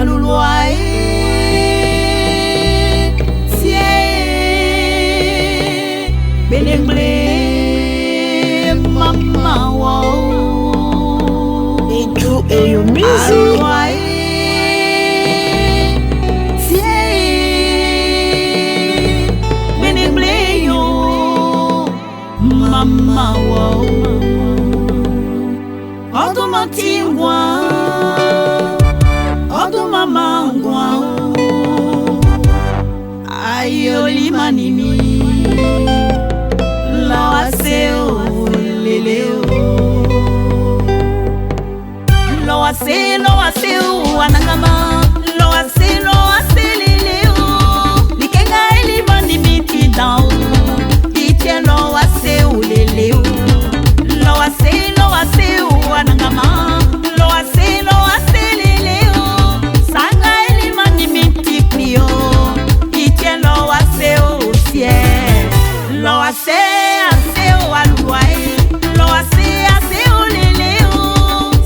alulwai sie benengle mama wow into a music alulwai sie benengle yo mama wow automatingwa automamangwa ayoli manimi lawaseo leleo lawaseo anangama lawase leleo likenga eli manimi tidao itie lawaseo leleo lawaseo anangama lawase leleo sanga eli manimi tikrio itie lawaseo ciel lawase aseo aluai lawase aseo leleo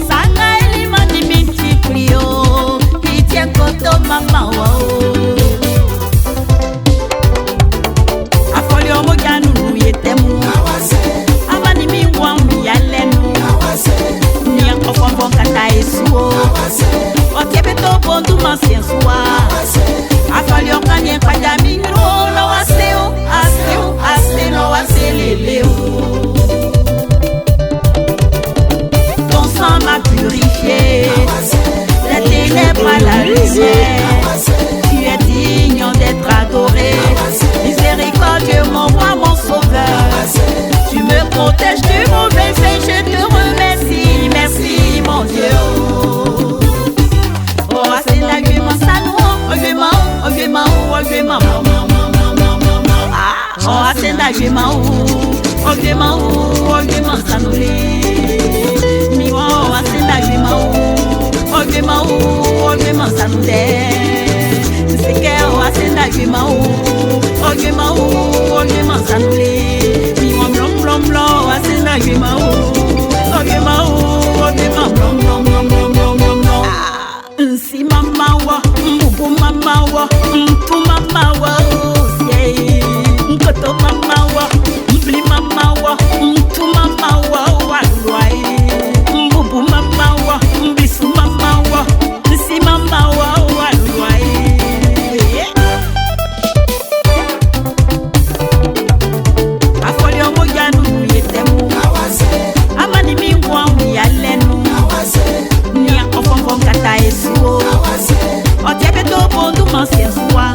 sanga eli manimi tikrio itie koto mama wao afolio mojanu yetemu amani mingwa yalenu ni akofombo kata esuo okebeto bondu masiensua afolio kanye kwaja mingro lawaseo lawase leleo ton sang m'a purifié les ténèbres à la lumière tu es digne d'être adoré miséricordieux mon roi mon sauveur tu me protèges du mauvais fait je te remercie merci mon Dieu oh c'est l'argument ça nous argument oh c'est l'argument ça nous mi oh c'est l'argument ça nous c'est que oh c'est l'argument ça nous mi blom oh c'est l'argument si mama wa mbubu mama wa mtu mama wa nkoto mama wa mbli mama wa mtu mama wa walwai mbubu mama wa mbisu mama wa si mama wa walwai afolio mojanu yetemu amani mingwa yalenu ni akofombo kata esuo otebeto bondu masiensua